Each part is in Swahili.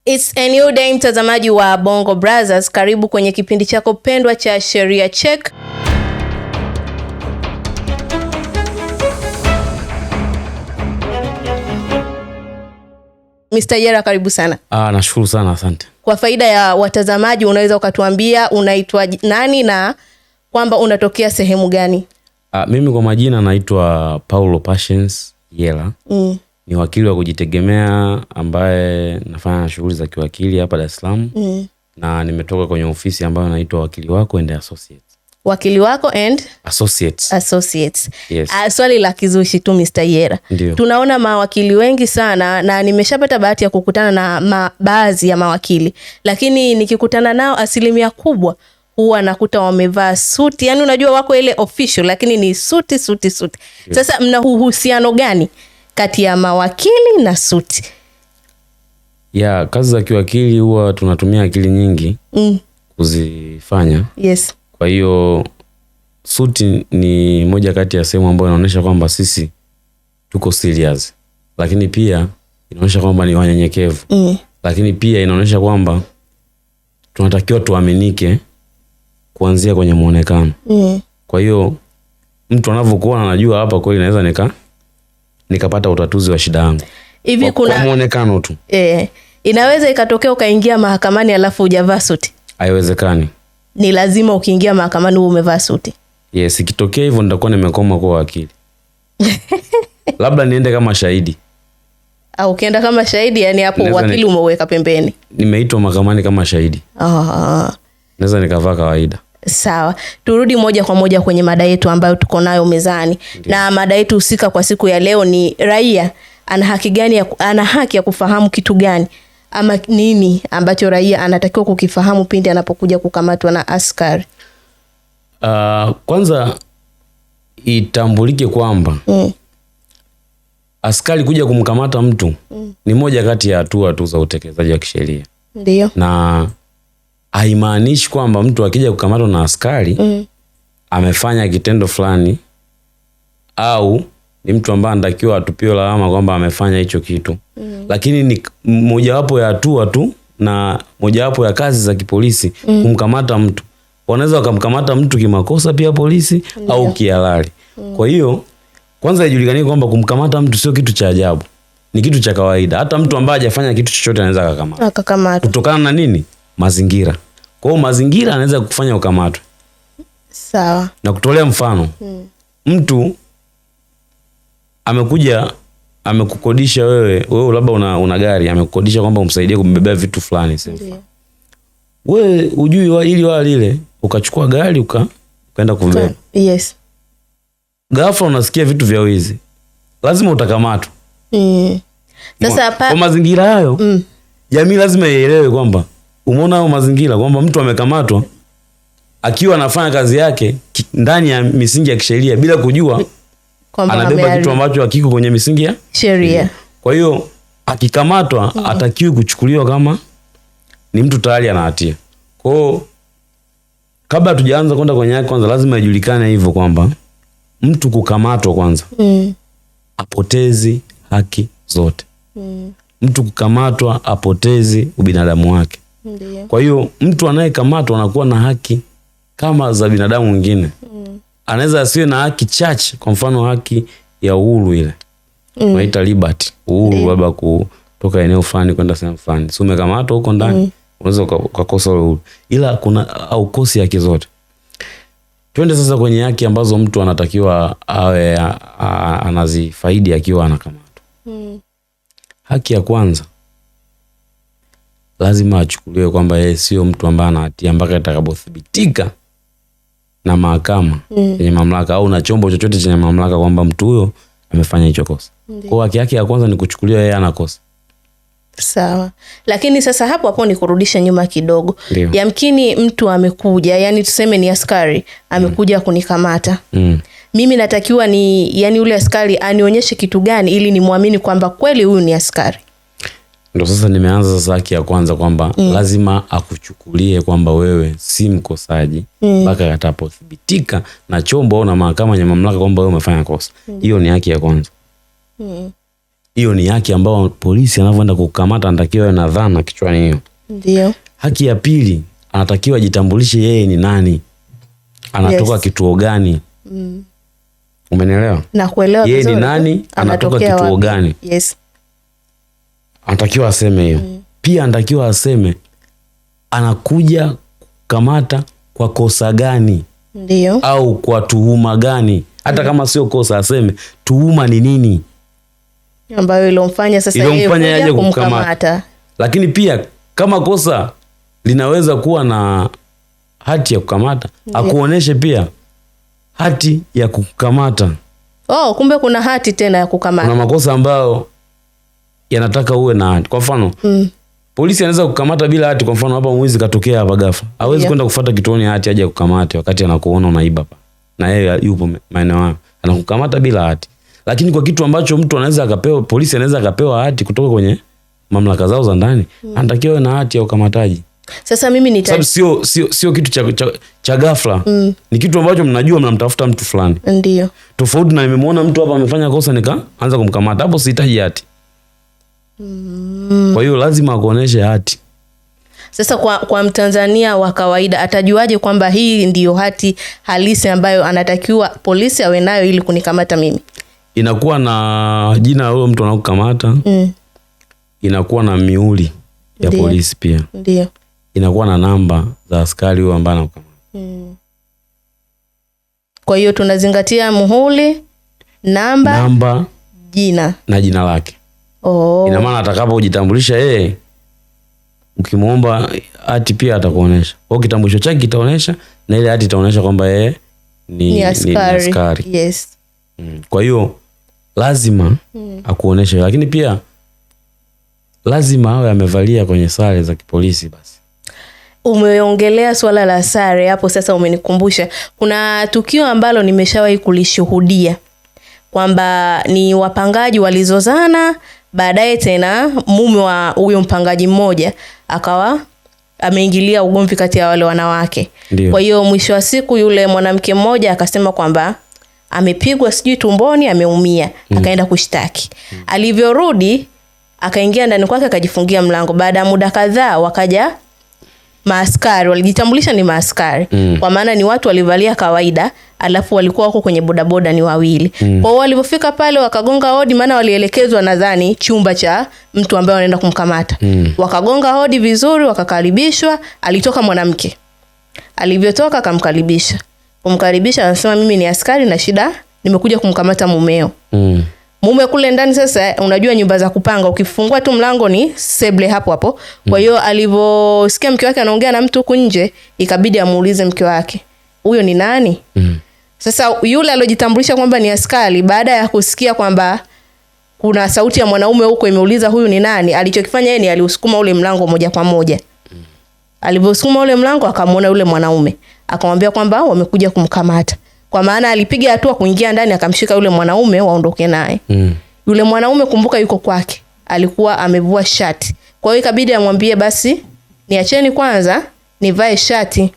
It's a new day, mtazamaji wa Bongo Brothers. Karibu kwenye kipindi chako pendwa cha Sheria Check. Mr. Yera, karibu sana. Nashukuru sana, asante. Kwa faida ya watazamaji, unaweza ukatuambia unaitwa nani na kwamba unatokea sehemu gani? Mimi kwa majina naitwa Paulo Patience Yera. Ni wakili wa kujitegemea ambaye nafanya shughuli za kiwakili hapa Dar es Salaam. Na nimetoka kwenye ofisi ambayo inaitwa Wakili Wako and Associates. Wakili Wako and Associates. Yes. Swali la kizushi tu Mr. Yera. Ndiyo. Tunaona mawakili wengi sana na nimeshapata bahati ya kukutana na baadhi ya mawakili. Lakini nikikutana nao asilimia kubwa huwa nakuta wamevaa suti. Yaani unajua wako ile official lakini ni suti. Yes. Sasa mna uhusiano gani kati ya mawakili na suti? Kazi za kiwakili huwa tunatumia akili nyingi kuzifanya. Yes. Kwa hiyo suti ni moja kati ya sehemu ambayo inaonyesha kwamba sisi tuko serious. Lakini pia inaonyesha kwamba ni wanyenyekevu. Lakini pia inaonyesha kwamba tunatakiwa tuaminike kuanzia kwenye muonekano. Kwa hiyo mtu anavyokuwa anajua hapa kweli naweza nikapata utatuzi wa shida yangu. Hivi kwa muonekano tu. Inaweza ikatokea ukaingia mahakamani alafu hujavaa suti? Haiwezekani. Ni lazima ukiingia mahakamani uwe umevaa suti? Yes, ikitokea hivyo nitakuwa nimekoma kwa wakili. Labda niende kama shahidi. Au ukienda kama shahidi, yani hapo wakili umeweka pembeni. Nimeitwa mahakamani kama shahidi. Naweza nikavaa kawaida. Sawa. Turudi moja kwa moja kwenye mada yetu ambayo tuko nayo mezani. Ndiyo. Na mada yetu husika kwa siku ya leo ni raia ana haki ya kufahamu kitu gani ama nini ambacho raia anatakiwa kukifahamu pindi anapokuja kukamatwa na askari? Kwanza itambulike kwamba askari kuja kumkamata mtu ni moja kati ya hatua tu za utekelezaji wa kisheria. Ndio. Na haimaanishi kwamba mtu akija kukamatwa na askari amefanya kitendo fulani au ni mtu ambaye anatakiwa atupiwe lawama kwamba amefanya hicho kitu. Lakini ni mojawapo ya hatua tu na mojawapo ya kazi za kipolisi kumkamata mtu. Wanaweza wakamkamata mtu kimakosa pia polisi au kihalali. Kwa hiyo kwanza ijulikane kwamba kumkamata mtu sio kitu cha ajabu. Ni kitu cha kawaida. Hata mtu ambaye hajafanya kitu chochote anaweza kukamatwa. Kutokana na nini? Mazingira. Kwa hiyo mazingira anaweza kufanya ukamatwe. Sawa. Na kutolea mfano. Mtu amekuja amekukodisha wewe labda una gari, amekukodisha kwamba umsaidie kumbebea vitu fulani sasa. Wewe hujui ili wala lile, ukachukua gari ukaenda kubeba. Yes. Ghafla unasikia vitu vya wizi. Lazima utakamatwa. Sasa kwa mazingira hayo, jamii lazima ielewe kwamba umeona hayo mazingira kwamba mtu amekamatwa akiwa anafanya kazi yake ndani ya misingi ya kisheria bila kujua anabeba kitu ambacho hakiko kwenye misingi ya sheria. Kwa hiyo akikamatwa atakiwi kuchukuliwa kama ni mtu tayari ana hatia. Kwa hiyo kabla tujaanza kwenda kwenye yake, kwanza lazima ijulikane hivyo kwamba mtu kukamatwa kwanza apotezi haki zote. Mtu kukamatwa apotezi ubinadamu wake. Kwa hiyo mtu anayekamatwa anakuwa na haki kama za binadamu mwingine. Anaweza asiwe na haki chache, kwa mfano haki ya uhuru ile. Tunaita liberty, uhuru labda kutoka eneo fulani kwenda sehemu fulani. Si umekamatwa huko ndani, unaweza ukakosa uhuru. Ila kuna au kosi haki zote. Twende sasa kwenye haki ambazo mtu anatakiwa awe anazifaidi akiwa anakamatwa. Haki ya kwanza, lazima achukuliwe kwamba yeye sio mtu ambaye ana hatia mpaka itakapothibitika na mahakama yenye mamlaka au na chombo chochote chenye mamlaka kwamba mtu huyo amefanya hicho kosa. Kwa haki yake ya kwanza ni kuchukuliwa yeye ana kosa. Sawa. Lakini sasa hapo ni kurudisha nyuma kidogo. Yamkini mtu amekuja, yani tuseme ni askari, amekuja kunikamata. Mimi natakiwa yani ule askari anionyeshe kitu gani ili nimwamini kwamba kweli huyu ni askari? Ndio sasa nimeanza sasa haki ya kwanza kwamba lazima akuchukulie kwamba wewe si mkosaji mpaka atapothibitika na chombo na mahakama yenye mamlaka kwamba wewe umefanya kosa. Hiyo ni haki ya kwanza. hiyo ni haki ambayo polisi anavyoenda kukamata anatakiwa awe na dhana kichwani hiyo. Ndio. Haki ya pili, anatakiwa ajitambulishe yeye ni nani, anatoka kituo gani. Umenielewa? Nakuelewa vizuri. Yeye ni nani, anatoka kituo gani. Yes. Anatakiwa aseme hiyo. Pia anatakiwa aseme anakuja kukamata kwa kosa gani. Ndio. Au kwa tuhuma gani. Hata kama sio kosa, aseme tuhuma ni nini ambayo ilomfanya sasa yeye aje kumkamata. Lakini pia kama kosa linaweza kuwa na hati ya kukamata, akuoneshe pia hati ya kukamata. Kumbe kuna hati tena ya kukamata. Kuna makosa ambayo yanataka uwe na hati. Kwa mfano, polisi anaweza kukamata bila hati. Kwa mfano hapa mwizi katokea hapa ghafla. Hawezi kwenda kufuata kituoni hati aje kukamata wakati anakuona unaiba hapa. Na yeye yupo maeneo hayo. Anakukamata bila hati. Lakini kwa kitu ambacho mtu anaweza akapewa, polisi anaweza akapewa hati kutoka kwenye mamlaka zao za ndani, anatakiwa na hati ya ukamataji. Sasa mimi sababu sio kitu cha ghafla. Ni kitu ambacho mnajua mnamtafuta mtu fulani. Ndio. Tofauti na nimemwona mtu hapa amefanya kosa nikaanza kumkamata. Hapo sihitaji hati. Kwa hiyo lazima akuoneshe hati. Sasa kwa Mtanzania wa kawaida atajuaje kwamba hii ndiyo hati halisi ambayo anatakiwa polisi awe nayo ili kunikamata mimi? Inakuwa na jina la huyo mtu anakukamata. Inakuwa na miuli ya polisi pia. Ndio. Inakuwa na namba za askari huyo ambaye anakukamata. Kwa hiyo tunazingatia muhuri, namba, jina na jina lake. Ina maana atakapojitambulisha yeye, ukimwomba hati pia atakuonesha. Kwa kitambulisho chake kitaonesha na ile hati itaonesha kwamba yeye ni askari. Yes. Kwa hiyo lazima akuoneshe, lakini pia lazima awe amevalia kwenye sare za kipolisi basi. Umeongelea swala la sare hapo, sasa umenikumbusha. Kuna tukio ambalo nimeshawahi kulishuhudia kwamba ni wapangaji walizozana, baadaye tena mume wa huyo mpangaji mmoja akawa ameingilia ugomvi kati ya wale wanawake. Ndiyo. Kwa hiyo mwisho wa siku yule mwanamke mmoja akasema kwamba amepigwa sijui tumboni, ameumia, akaenda kushtaki. Alivyorudi akaingia ndani kwake akajifungia mlango. Baada ya muda kadhaa wakaja maaskari, walijitambulisha ni maaskari. Kwa maana ni watu walivalia kawaida, alafu walikuwa wako kwenye bodaboda ni wawili. Kwa hiyo walipofika pale wakagonga hodi, maana walielekezwa nadhani chumba cha mtu ambaye wanaenda kumkamata. Wakagonga hodi vizuri, wakakaribishwa. Alitoka mwanamke. Alivyotoka akamkaribisha. Kumkaribisha anasema mimi ni askari na shida, nimekuja kumkamata mumeo. Mume kule ndani sasa, unajua nyumba za kupanga ukifungua tu mlango ni seble hapo hapo. Kwa hiyo alivyosikia mke wake anaongea na mtu huko nje, ikabidi amuulize mke wake, "Huyo ni nani?" Sasa yule aliyojitambulisha kwamba ni askari, baada ya kusikia kwamba kuna sauti ya mwanaume huko imeuliza huyu ni nani, alichokifanya yeye ni aliusukuma ule mlango moja kwa moja. Alivyosukuma ule mlango akamwona yule mwanaume, akamwambia kwamba wamekuja kumkamata. Kwa maana alipiga hatua kuingia ndani akamshika yule mwanaume waondoke naye. Yule mwanaume kumbuka yuko kwake, alikuwa amevua shati. Kwa hiyo ikabidi amwambie basi niacheni kwanza nivae shati.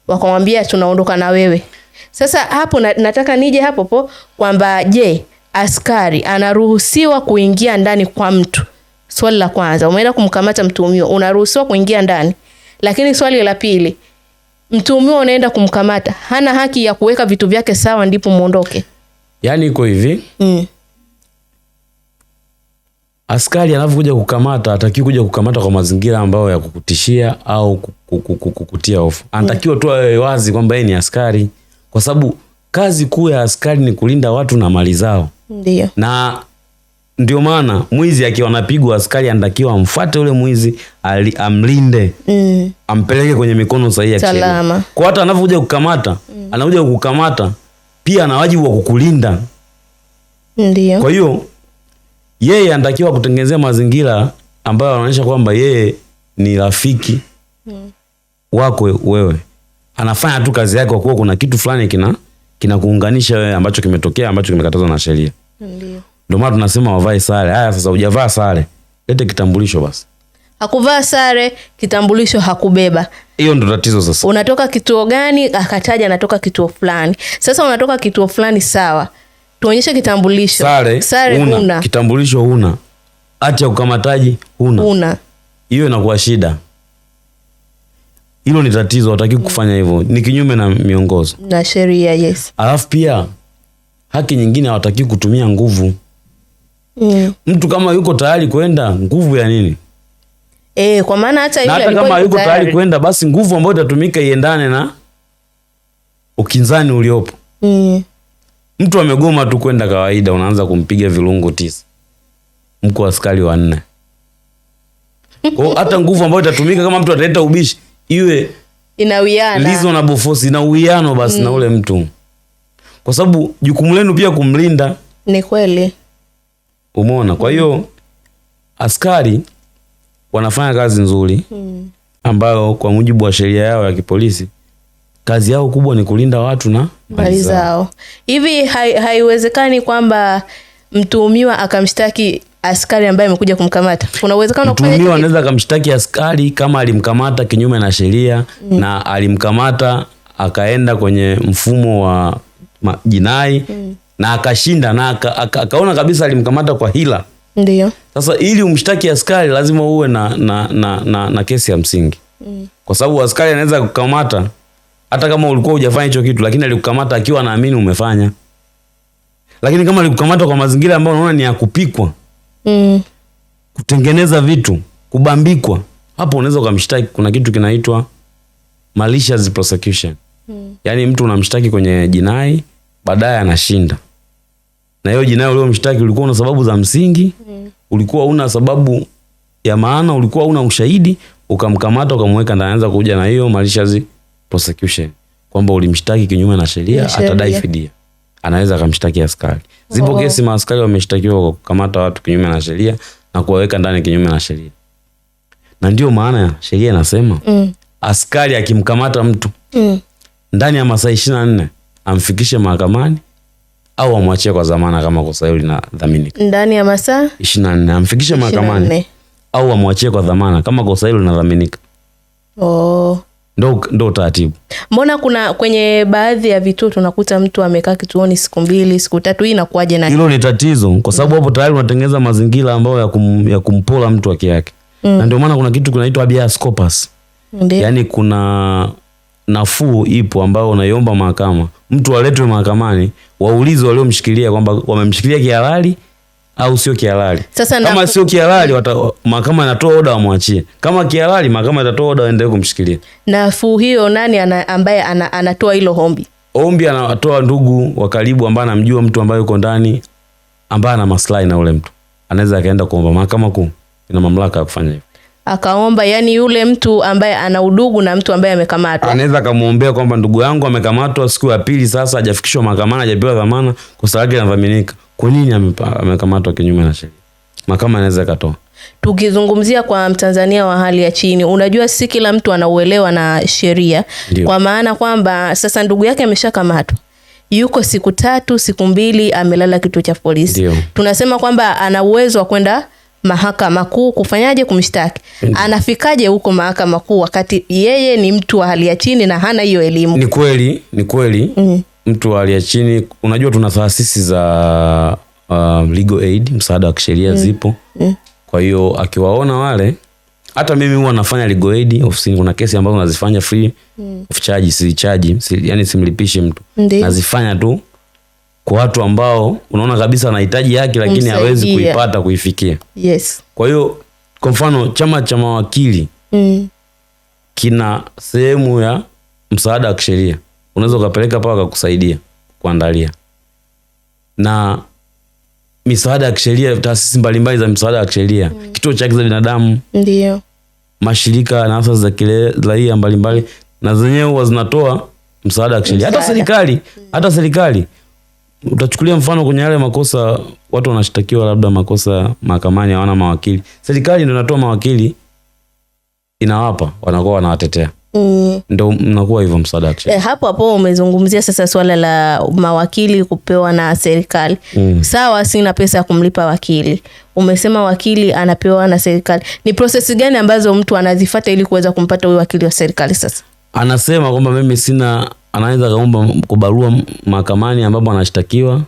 Wakamwambia tunaondoka na wewe. Sasa hapo nataka nije hapo kwamba je, askari anaruhusiwa kuingia ndani kwa mtu? Swali la kwanza, umeenda kumkamata mtuhumiwa, unaruhusiwa kuingia ndani. Lakini swali la pili, mtuhumiwa unaenda kumkamata, hana haki ya kuweka vitu vyake sawa ndipo muondoke? Yaani iko hivi. Askari anapokuja kukamata, atakiwa kuja kukamata kwa mazingira ambayo ya kukutishia au kukutia hofu. Anatakiwa tu awe wazi kwamba yeye ni askari, kwa sababu kazi kuu ya askari ni kulinda watu na mali zao. Ndio. Na ndio maana mwizi akiwa anapigwa, askari anatakiwa amfuate yule mwizi, amlinde, ampeleke kwenye mikono sahihi ya sheria. Kwa hata anapokuja kukamata, anakuja kukamata pia ana wajibu wa kukulinda. Ndio. Kwa hiyo yeye anatakiwa kutengenezea mazingira ambayo yanaonyesha kwamba yeye ni rafiki wako wewe. Anafanya tu kazi yake kwa kuwa kuna kitu fulani kinakuunganisha wewe ambacho kimetokea, ambacho kimekatazwa na sheria. Ndio. Ndio maana tunasema wavae sare. Haya sasa hujavaa sare, lete kitambulisho basi. Hakuvaa sare, kitambulisho hakubeba. Hiyo ndio tatizo sasa. Unatoka kituo gani? Akataja anatoka kituo fulani. Sasa unatoka kituo fulani sawa. tuonyeshe kitambulisho. Sare huna, kitambulisho huna, hati ya ukamataji huna. Hiyo inakuwa shida. Hilo ni tatizo, hataki kufanya hivyo. Ni kinyume na miongozo na sheria. Yes. Alafu pia haki nyingine hawataki kutumia nguvu. Mtu kama yuko tayari kwenda, nguvu ya nini? Kwa maana hata kama yuko tayari kwenda, basi nguvu ambayo itatumika iendane na ukinzani uliopo. Mtu amegoma tu kwenda kawaida, unaanza kumpiga virungu 9. Mko askari 4. Kwa hata nguvu ambayo itatumika kama mtu ataleta ubishi, iwe inawiana. Reasonable force, ina uwiano basi na ule mtu. Kwa sababu jukumu lenu pia kumlinda. Ni kweli. Umeona? Kwa hiyo askari wanafanya kazi nzuri ambayo kwa mujibu wa sheria yao ya kipolisi kazi yao kubwa ni kulinda watu na mali zao. Hivi haiwezekani kwamba mtuhumiwa akamshtaki askari ambaye amekuja kumkamata? Kuna uwezekano mtuhumiwa anaweza akamshtaki askari kama alimkamata kinyume na sheria na alimkamata akaenda kwenye mfumo wa jinai na akashinda na akaona kabisa alimkamata kwa hila. Ndio. Sasa ili umshtaki askari lazima uwe na kesi ya msingi. Kwa sababu askari anaweza kukamata hata kama ulikuwa hujafanya hicho kitu, lakini alikukamata akiwa anaamini umefanya. Lakini kama alikukamata kwa mazingira ambayo unaona ni ya kupikwa, kutengeneza vitu, kubambikwa, hapo unaweza kumshtaki. Kuna kitu kinaitwa malicious prosecution. Yaani mtu unamshtaki kwenye jinai, baadaye anashinda. Na hiyo jinai uliyomshtaki ulikuwa una sababu za msingi, ulikuwa una sababu ya maana, ulikuwa una ushahidi, ukamkamata ukamweka ndani, anaanza kuja na hiyo malicious prosecution kwamba ulimshtaki kinyume na sheria, atadai fidia. Anaweza akamshtaki askari. Zipo kesi maaskari wameshtakiwa kwa kukamata watu kinyume na sheria na kuwaweka ndani kinyume na sheria. Na ndio maana ya sheria inasema askari akimkamata mtu ndani ya masaa 24 amfikishe mahakamani au amwachie kwa dhamana kama kosa hilo linadhaminika. Ndani ya masaa 24 amfikishe mahakamani au amwachie kwa dhamana kama kosa hilo linadhaminika. Ndo taratibu. Mbona kuna kwenye baadhi ya vituo tunakuta mtu amekaa kituoni siku 2, siku 3, hii inakuaje na hilo ni tatizo kwa sababu hapo tayari unatengeneza mazingira ambayo ya kumpola mtu haki yake. Na ndio maana kuna kitu kinaitwa habeas corpus. Yaani kuna nafuu ipo ambayo unaiomba mahakama. Mtu aletwe mahakamani, waulize waliomshikilia kwamba wamemshikilia kihalali au sio kihalali. Kama sio kihalali mahakama inatoa oda wamwachie. Kama kihalali mahakama itatoa oda waendelee kumshikilia. Nafuu hiyo nani ambaye anatoa hilo ombi? Ombi anatoa ndugu wa karibu ambaye anamjua mtu ambaye yuko ndani ambaye ana maslahi na ule mtu. Anaweza akaenda kuomba, mahakama kuu ina mamlaka ya kufanya hivyo. Akaomba, yani yule mtu ambaye ana udugu na mtu ambaye amekamatwa. Anaweza kumuombea kwamba ndugu yangu amekamatwa siku ya pili sasa, hajafikishwa mahakamani, hajapewa dhamana, kosa lake linadhaminika. Kwa nini amekamatwa kinyume na sheria? Mahakama inaweza katoa. Tukizungumzia kwa Mtanzania wa hali ya chini, unajua si kila mtu anauelewa na sheria. Kwa maana kwamba sasa ndugu yake ameshakamatwa, yuko siku 3, siku 2 amelala kituo cha polisi. Tunasema kwamba ana uwezo wa kwenda mahakama kuu kufanyaje, kumshtaki. Anafikaje huko mahakama kuu wakati yeye ni mtu wa hali ya chini na hana hiyo elimu? Ni kweli. Mtu wa hali ya chini, unajua tuna taasisi za legal aid, msaada wa kisheria zipo. Kwa hiyo akiwaona wale, hata mimi huwa nafanya legal aid ofisini. Kuna kesi ambazo nazifanya free of charge, yani simlipishi mtu. Nazifanya tu kwa watu ambao unaona kabisa anahitaji yake lakini hawezi kuipata kuifikia. Kwa hiyo kwa mfano chama cha mawakili kina sehemu ya msaada wa kisheria. Unaweza ukapeleka paka kukusaidia kuandalia. Na misaada ya kisheria, taasisi mbalimbali za msaada wa kisheria, kituo cha haki za binadamu, mashirika na asasi za kiraia mbalimbali na zenyewe huwa zinatoa msaada wa kisheria. Hata serikali utachukulia mfano kwenye yale makosa watu wanashtakiwa labda makosa mahakamani hawana mawakili. Serikali ndio inatoa mawakili, inawapa, wanakuwa wanawatetea. Ndio mnakuwa hivyo msaada wa kisheria. Hapo umezungumzia sasa swala la mawakili kupewa na serikali. Sawa, sina pesa ya kumlipa wakili. Umesema wakili anapewa na serikali. Ni process gani ambazo mtu anazifuata ili kuweza kumpata huyo wakili wa serikali sasa? Anasema kwamba mimi sina anaweza kaomba kubarua mahakamani ambapo anashtakiwa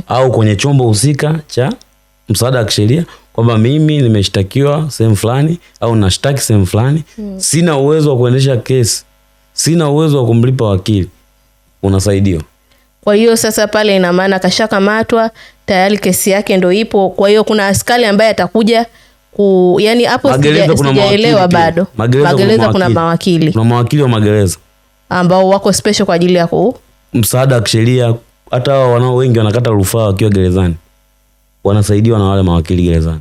au kwenye chombo husika cha msaada wa kisheria kwamba mimi nimeshtakiwa sehemu fulani au nashtaki sehemu fulani, sina uwezo wa kuendesha kesi, sina uwezo wa kumlipa wakili, unasaidiwa. Kwa hiyo sasa pale ina maana kashakamatwa tayari, kesi yake ndio ipo. Kwa hiyo kuna askari ambaye atakuja yani hapo sijaelewa bado. Magereza kuna mawakili. Kuna mawakili wa magereza ambao wako special kwa ajili ya msaada wa kisheria. Hata wanao wengi wanakata rufaa wakiwa gerezani, wanasaidiwa na wale mawakili gerezani.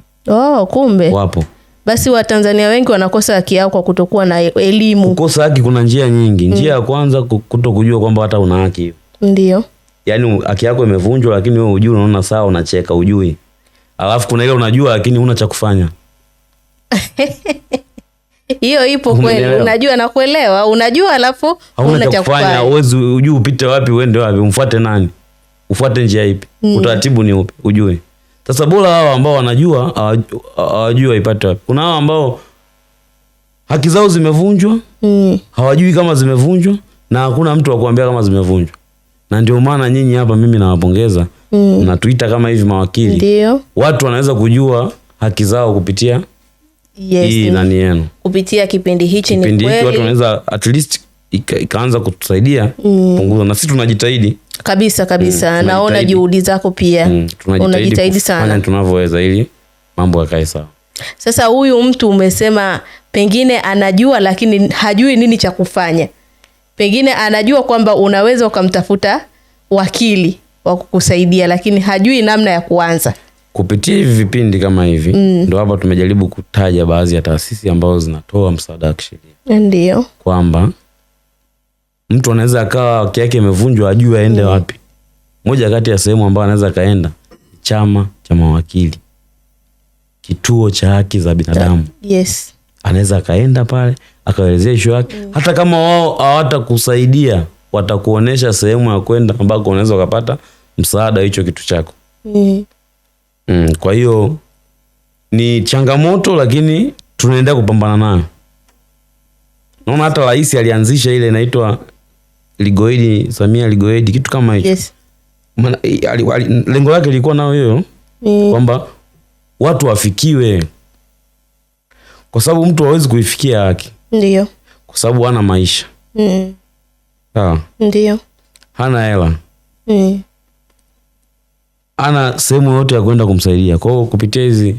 Kumbe wapo. Basi Watanzania wengi wanakosa haki yao kwa kutokuwa na elimu. Kukosa haki kuna njia nyingi. Njia ya kwanza kutokujua kwamba hata una haki hiyo. Ndio. Yaani haki yako imevunjwa lakini wewe hujui, unaona sawa, unacheka, hujui. Alafu kuna ile unajua lakini huna cha kufanya. Hiyo ipo kweli. Unajua na kuelewa, unajua alafu huna cha kufanya. Uwezi hujui upite wapi, uende wapi, umfuate nani? Ufuate njia ipi? Utaratibu ni upi? Hujui. Sasa bora hao ambao wanajua hawajui waipate wapi. Kuna hao ambao haki zao zimevunjwa, hawajui kama zimevunjwa na hakuna mtu wa kuambia kama zimevunjwa. Na ndio maana nyinyi hapa mimi nawapongeza. Na tuita kama hivi mawakili. Ndio. Watu wanaweza kujua haki zao kupitia hii nani yenu. Kupitia kipindi hichi. Ni kweli. Watu wanaweza at least ikaanza kutusaidia punguza, na sisi tunajitahidi. Kabisa. Naona juhudi zako pia. Unajitahidi sana. Tunavyoweza ili mambo yakae sawa. Sasa huyu mtu umesema pengine anajua lakini hajui nini cha kufanya. Pengine anajua kwamba unaweza ukamtafuta wakili wa kukusaidia lakini hajui namna ya kuanza. Kupitia hivi vipindi kama hivi ndio hapa tumejaribu kutaja baadhi ya taasisi ambazo zinatoa msaada wa kisheria. Ndio. Kwamba mtu anaweza akawa haki yake imevunjwa, ajue aende wapi. Moja kati ya sehemu ambayo anaweza kaenda chama cha mawakili, kituo cha haki za binadamu. Yes. Anaweza kaenda pale akaelezea issue yake. Hata kama wao hawatakusaidia, watakuonesha sehemu ya kwenda ambako unaweza kupata msaada hicho kitu chako. Kwa hiyo ni changamoto lakini tunaendelea kupambana nayo. Naona hata rais alianzisha ile inaitwa Ligoedi, Samia Ligoedi, kitu kama hicho. Yes. Lengo lake lilikuwa nao hiyo kwamba watu wafikiwe. Kwa sababu mtu hawezi kuifikia haki. Ndio. Kwa sababu hana maisha. Sawa. Ndio. Hana hela. Ana sehemu yote ya kwenda kumsaidia. Kwa hiyo kupitia hizi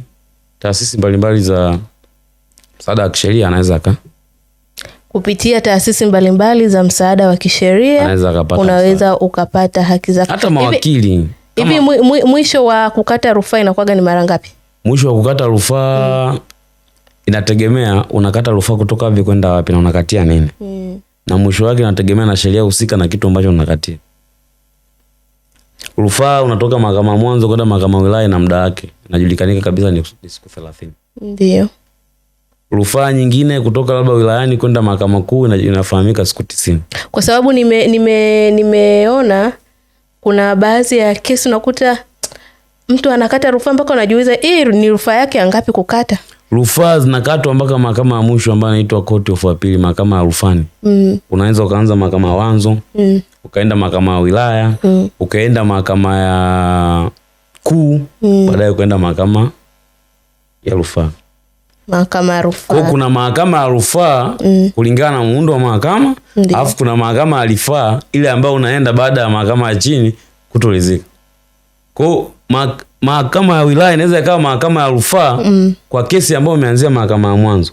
taasisi mbalimbali za msaada wa kisheria anaweza kupitia taasisi mbalimbali za msaada wa kisheria unaweza ukapata haki zako. Hata mawakili. Hivi mwisho wa kukata rufaa inakuwa ni mara ngapi? Mwisho wa kukata rufaa inategemea unakata rufaa kutoka wapi kwenda wapi na unakatia nini. Na mwisho wake inategemea na sheria husika na kitu ambacho unakatia. Rufaa unatoka mahakama mwanzo kwenda mahakama wilaya na muda wake inajulikana kabisa ni siku 30. Ndio. Rufaa nyingine kutoka labda wilayani kwenda mahakama kuu inafahamika siku 90. Kwa sababu nimeona kuna baadhi ya kesi unakuta mtu anakata rufaa mpaka unajiuliza ni rufaa yake ngapi kukata. Rufaa zinakatwa mpaka mahakama ya mwisho ambayo inaitwa Court of Appeal, mahakama ya rufani. Unaweza ukaanza mahakama ya wanzo, ukaenda mahakama ya wilaya, ukaenda mahakama ya kuu, baadaye ukaenda mahakama ya rufaa. Mahakama ya rufaa. Kwa kuna mahakama ya rufaa kulingana na muundo wa mahakama, alafu kuna mahakama ya rufaa ile ambayo unaenda baada ya mahakama ya chini kutolizika. Kwa mahakama ya wilaya inaweza ikawa mahakama ya rufaa kwa kesi ambayo umeanzia mahakama ya mwanzo.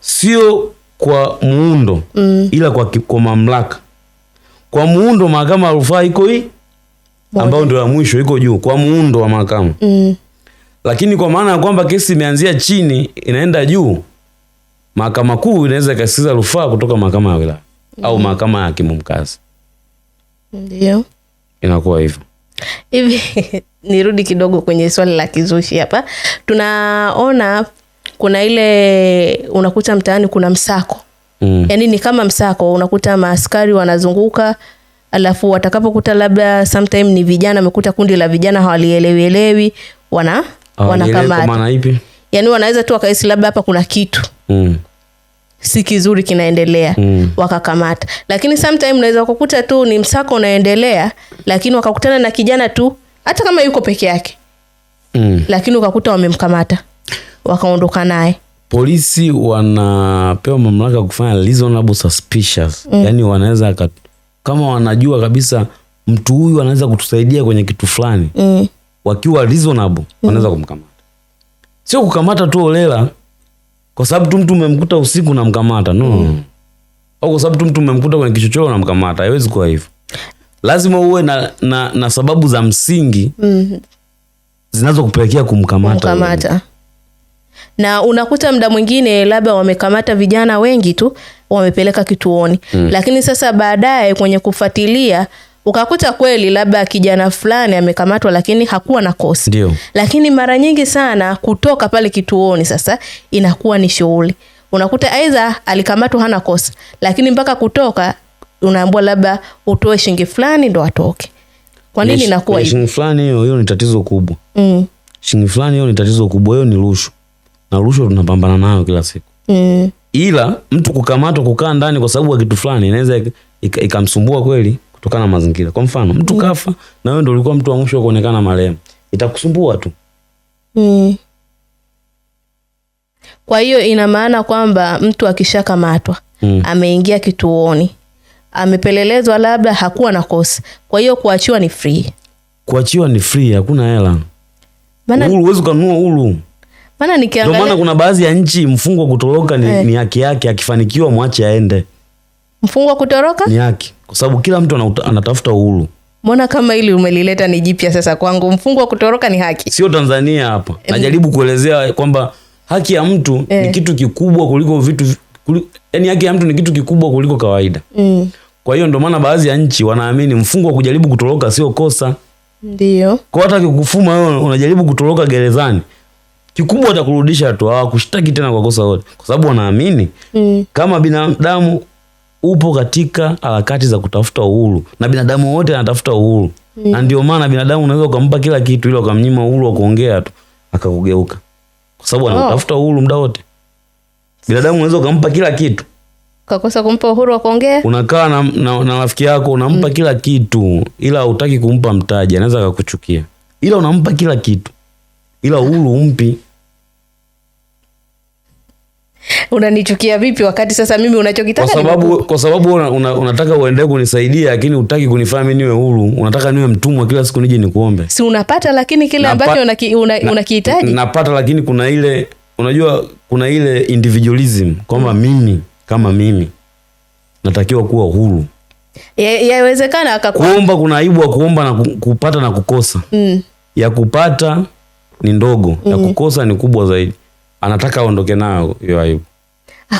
Sio kwa muundo ila kwa mamlaka. Kwa muundo mahakama ya rufaa iko hii ambayo ndio ya mwisho iko juu kwa muundo wa mahakama. Lakini kwa maana ya kwamba kesi imeanzia chini inaenda juu, mahakama kuu inaweza ikasikiza rufaa kutoka mahakama ya wilaya au mahakama ya hakimu mkazi. Ndio. Inakuwa hivyo. Hivi nirudi kidogo kwenye swali la kizushi hapa. Tunaona kuna ile unakuta mtaani kuna msako. Yaani ni kama msako, unakuta maaskari wanazunguka, alafu watakapokuta labda sometime ni vijana, wamekuta kundi la vijana hawalielewi wanakamata. Maana ipi? Yaani wanaweza tu wakaisi labda hapa kuna kitu. si kizuri kinaendelea, wakakamata. Lakini sometime unaweza kukuta tu ni msako unaendelea, lakini wakakutana na kijana tu hata kama yuko peke yake, lakini ukakuta wamemkamata wakaondoka naye. Polisi wanapewa mamlaka kufanya reasonable suspicious. Yani wanaweza kama wanajua kabisa mtu huyu anaweza kutusaidia kwenye kitu fulani, wakiwa reasonable wanaweza kumkamata. Sio kukamata tu olela kwa sababu tu mtu umemkuta usiku na mkamata. No. Au kwa sababu tu mtu umemkuta kwenye kichochoro na mkamata. Haiwezi kuwa hivyo. Lazima uwe na sababu za msingi zinazokupelekea kumkamata. Na unakuta muda mwingine labda wamekamata vijana wengi tu wamepeleka kituoni. Lakini sasa baadaye kwenye kufuatilia ukakuta kweli labda kijana fulani amekamatwa lakini hakuwa na kosa. Ndio. Lakini mara nyingi sana kutoka pale kituoni sasa inakuwa ni shughuli. Unakuta aidha alikamatwa hana kosa, lakini mpaka kutoka unaambiwa labda utoe shilingi fulani ndo atoke. Kwa nini inakuwa hivyo? Shilingi fulani hiyo ni tatizo kubwa. Shilingi fulani hiyo ni tatizo kubwa, hiyo ni rushwa. Na rushwa tunapambana nayo kila siku. Ila mtu kukamatwa kukaa ndani kwa sababu ya kitu fulani inaweza ikamsumbua kweli kutokana na mazingira. Kwa mfano, mtu kafa na wewe ndio ulikuwa mtu wa mwisho kuonekana marehemu. Itakusumbua tu. Kwa hiyo ina maana kwamba mtu akishakamatwa, ameingia kituoni, amepelelezwa labda hakuwa na kosa. Kwa hiyo kuachiwa ni free. Kuachiwa ni free, hakuna hela. Uhuru huwezi kununua uhuru. Maana nikiangalia, ndio maana kuna baadhi ya nchi mfungwa kutoroka ni haki yake, akifanikiwa mwache aende. Mfungwa kutoroka ni haki kwa sababu kila mtu anatafuta uhuru. Mbona kama ili umelileta ni jipya sasa kwangu? Mfungwa kutoroka ni haki. Sio Tanzania hapa. Najaribu kuelezea kwamba haki ya mtu ni kitu kikubwa kuliko vitu yani haki ya mtu ni kitu kikubwa kuliko kawaida. Kwa hiyo ndio maana baadhi ya nchi wanaamini mfungwa kujaribu kutoroka sio kosa. Ndio. Kwa hata kikufuma wewe unajaribu kutoroka gerezani, kikubwa atakurudisha tu, hawakushtaki tena kwa kosa lote, kwa sababu wanaamini kama binadamu upo katika harakati za kutafuta uhuru, na binadamu wote anatafuta uhuru. Na ndio maana binadamu unaweza kumpa kila kitu ila ukamnyima uhuru wa kuongea tu akakugeuka, kwa sababu anatafuta uhuru muda wote. Binadamu unaweza kumpa kila kitu, kakosa kumpa uhuru wa kuongea. Unakaa na rafiki yako unampa kila kitu ila hutaki kumpa mtaji, anaweza kukuchukia. Ila unampa kila kitu ila uhuru umpi. Unanichukia vipi wakati sasa mimi unachokitaka? Kwa sababu unataka uendelee kunisaidia lakini hutaki kunifanya mimi niwe huru. Unataka niwe mtumwa kila siku nije nikuombe. Si unapata lakini kile ambacho unakihitaji. Napata lakini kuna ile, unajua kuna ile individualism kwamba mimi kama mimi natakiwa kuwa huru. Yawezekana kuomba, kuna aibu wa kuomba na kupata na kukosa. Ya kupata ni ndogo, ya kukosa ni kubwa zaidi. Anataka aondoke nayo hiyo aibu.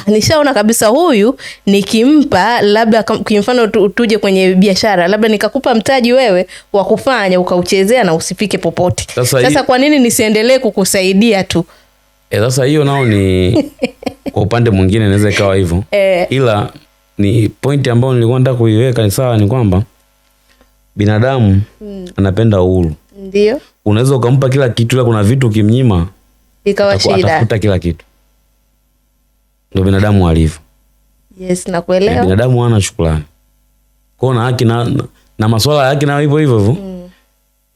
Nishaona kabisa huyu nikimpa labda kwa mfano tuje kwenye biashara, labda nikakupa mtaji wewe wa kufanya ukauchezea na usifike popote. Sasa kwa nini nisiendelee kukusaidia tu? Sasa hiyo nao ni kwa upande mwingine inaweza ikawa hivyo. Ila ni pointi ambayo nilikuwa nataka kuiweka ni sawa, ni kwamba binadamu anapenda uhuru. Ndio. Unaweza ukampa kila kitu ila kuna vitu kimnyima ikawa shida. Atafuta kila kitu. Ndio binadamu alivyo. Yes, nakuelewa. Binadamu hana shukrani. Kwa na haki na masuala ya haki na hivyo hivyo.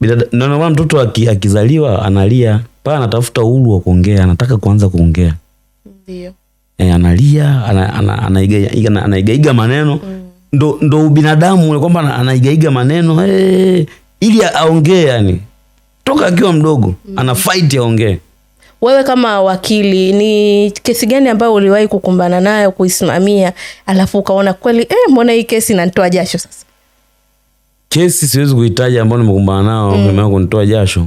Ndio maana mtoto akizaliwa analia, paa anatafuta uhuru wa kuongea, anataka kuanza kuongea. Ndio. Analia, anaiga maneno. Ndio binadamu ule kwamba anaiga maneno ili aongee, yani toka akiwa mdogo ana fight aongee. Wewe kama wakili, ni kesi gani ambayo uliwahi kukumbana nayo kuisimamia alafu ukaona kweli mbona hii kesi inanitoa jasho sasa? Kesi siwezi kuitaja ambayo nimekumbana nao nimeanza kunitoa jasho.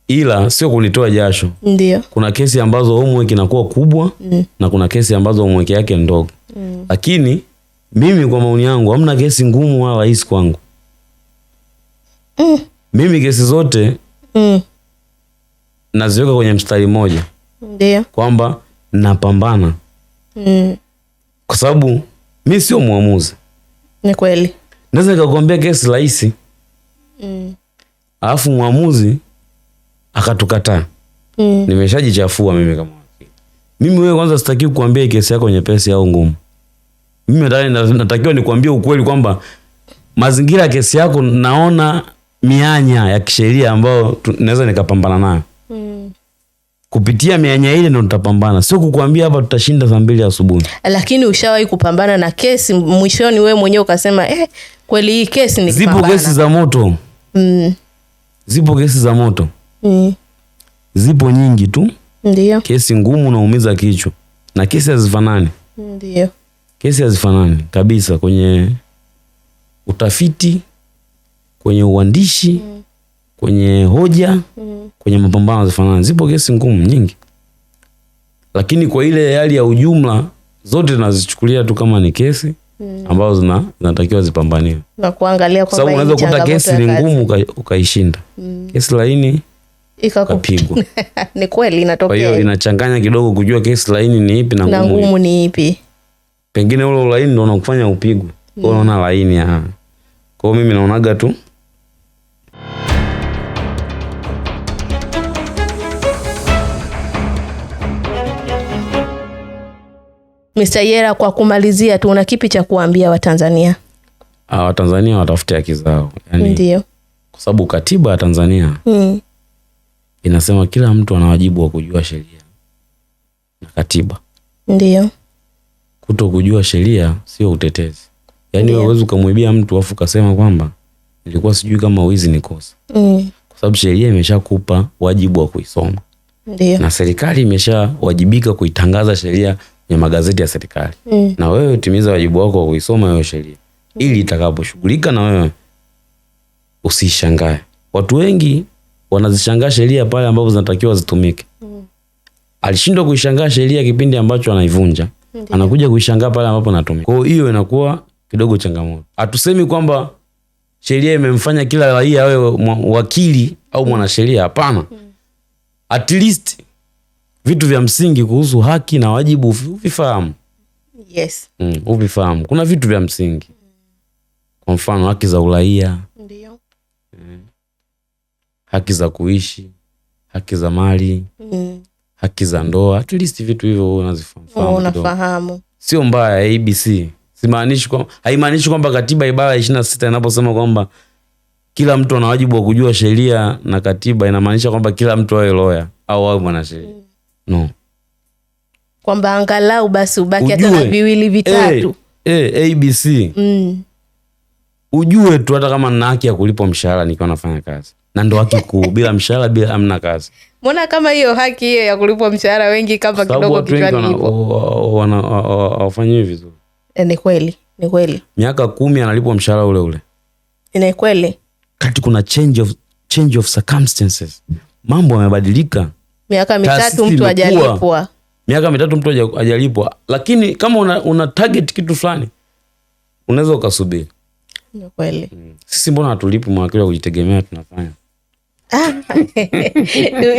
Ila sio kunitoa jasho. Ndio. Kuna kesi ambazo homework inakuwa kubwa na kuna kesi ambazo homework yake ndogo. Lakini mimi kwa maoni yangu hamna kesi ngumu wala rahisi kwangu. Mimi kesi zote naziweka kwenye mstari mmoja. Ndio. Kwamba napambana. Kwa sababu mimi sio muamuzi. Ni kweli. Naweza nikakwambia kesi rahisi. Alafu muamuzi akatukataa. Nimeshajichafua mimi kama wakili. Mimi wewe kwanza sitaki kukuambia kesi yako nyepesi au ngumu. Mimi natakiwa nikwambie ukweli kwamba mazingira ya kesi yako naona mianya ya kisheria ambayo naweza nikapambana nayo. Kupitia mianya ile ndo tutapambana. Sio kukuambia hapa tutashinda saa 2 asubuhi. Lakini ushawahi kupambana na kesi mwishoni wewe mwenyewe ukasema kweli hii kesi ni kupambana. Zipo kesi za moto. Zipo kesi za moto. Zipo nyingi tu. Ndio. Kesi ngumu naumiza kichwa. Na kesi hazifanani. Ndio. Kesi hazifanani kabisa kwenye utafiti, kwenye uandishi, kwenye hoja, kwenye mapambano hazifanani. Zipo kesi ngumu nyingi. Lakini kwa ile hali ya ujumla zote tunazichukulia tu kama ni kesi ambazo zinatakiwa zipambaniwe. Na kuangalia kwamba unaweza kukuta kesi ni ngumu ukaishinda. Kesi laini ikapigwa. Ni kweli inatokea. Kwa hiyo inachanganya kidogo kujua kesi laini ni ipi na ngumu ni ipi. Pengine ule laini ndio unakufanya upigwe. Kwa unaona laini Kwa mimi naonaga tu Mr. Yera, kwa kumalizia tu una kipi cha kuambia Watanzania? Watanzania watafute haki zao. Ndio. Kwa sababu katiba ya Tanzania inasema kila mtu ana wajibu wa kujua sheria na katiba. Ndio. Kuto kujua sheria sio utetezi. Yaani wewe huwezi kumwibia mtu afu kasema kwamba nilikuwa sijui kama wizi ni kosa. Kwa sababu sheria imeshakupa wajibu wa kuisoma. Ndio. Na serikali imeshawajibika kuitangaza sheria kwenye magazeti ya serikali. Na wewe timiza wajibu wako wa kuisoma hiyo sheria. Ili itakaposhughulika na wewe usishangae. Watu wengi wanazishangaa sheria pale ambapo zinatakiwa zitumike. Alishindwa kuishangaa sheria kipindi ambacho anaivunja. Anakuja kuishangaa pale ambapo anatumika. Kwa hiyo inakuwa kidogo changamoto. Hatusemi kwamba sheria imemfanya kila raia awe wakili au mwanasheria, hapana. At least vitu vya msingi kuhusu haki na wajibu uvifahamu. Yes. Uvifahamu. Kuna vitu vya msingi. Kwa mfano haki za uraia. Ndio. Haki za kuishi, haki za mali, haki za ndoa. At least vitu hivyo unazifahamu. Unafahamu. Sio mbaya ABC. Haimaanishi kwamba katiba ibara 26 inaposema kwamba kila mtu ana wajibu wa kujua sheria na katiba inamaanisha kwamba kila mtu awe lawyer au awe mwanasheria. No. Kwamba angalau basi ubaki hata na viwili vitatu. ABC. Ujue tu hata kama nina haki ya kulipwa mshahara nikiwa nafanya kazi. Na ndo haki kuu. Bila mshahara bila amna kazi. Mbona kama hiyo haki hiyo ya kulipwa mshahara wengi kama kidogo kichwani hivyo. Wafanyie vizuri. Ni kweli, ni kweli. Miaka 10 analipwa mshahara ule ule. Ni kweli. Kati kuna change of circumstances. Mambo yamebadilika. Miaka 3 mtu hajalipwa. Miaka 3 mtu hajalipwa. Lakini kama una target kitu fulani unaweza ukasubiri. Ni kweli. Sisi mbona hatulipi mawakili wa kujitegemea tunafanya?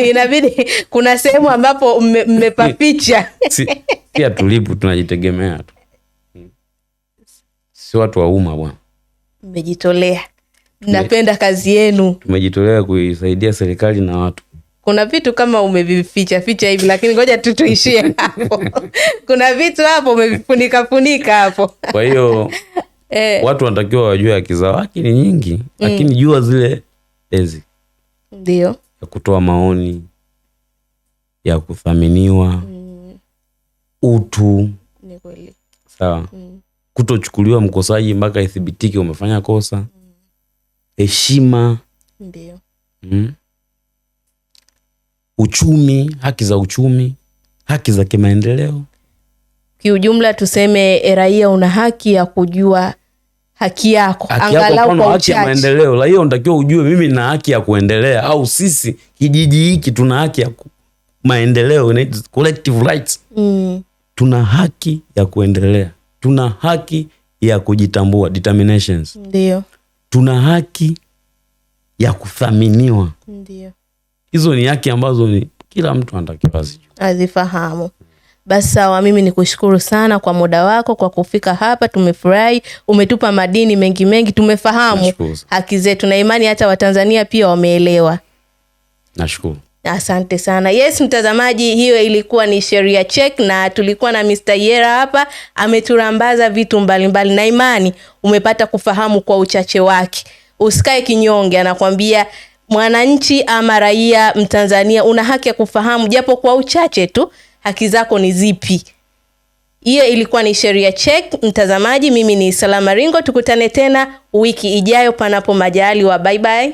Inabidi kuna sehemu ambapo mmepapicha. Si hatulipi, tunajitegemea tu. Si watu wa umma bwana. Mmejitolea. Napenda kazi yenu. Tumejitolea kuisaidia serikali na watu. Kuna vitu kama umevificha hivi, lakini ngoja tuishie hapo. Kuna vitu hapo umevifunika hapo. Kwa hiyo watu wanatakiwa wajue haki zao. Haki ni nyingi, lakini jua zile basic. Ndio. Ya kutoa maoni, ya kuthaminiwa, utu. Ni kweli. Sawa. Kutochukuliwa mkosaji mpaka ithibitike umefanya kosa. Heshima. Ndio. Uchumi, haki za uchumi, haki za kimaendeleo. Kiujumla tuseme raia una haki ya kujua haki yako. Angalau kwa haki ya maendeleo. Raia unatakiwa ujue mimi na haki ya kuendelea, au sisi kijiji hiki tuna haki ya maendeleo, collective rights. Tuna haki ya kuendelea. Tuna haki ya kujitambua, determinations. Ndio. Tuna haki ya kuthaminiwa. Ndio. Hizo ni haki ambazo ni kila mtu anatakiwa azifahamu. Basi sawa, mimi nikushukuru sana kwa muda wako, kwa kufika hapa. Tumefurahi, umetupa madini mengi, tumefahamu haki zetu na imani hata Watanzania pia wameelewa. Nashukuru. Asante sana. Yes, mtazamaji, hiyo ilikuwa ni Sheria Check na tulikuwa na Mr. Yera hapa, ameturambaza vitu mbalimbali na imani umepata kufahamu kwa uchache wake. Usikae kinyonge, anakuambia mwananchi ama raia Mtanzania una haki ya kufahamu japo kwa uchache tu haki zako ni zipi. Hiyo ilikuwa ni Sheria Check mtazamaji, mimi ni Salama Ringo, tukutane tena wiki ijayo panapo majaliwa. Bye bye.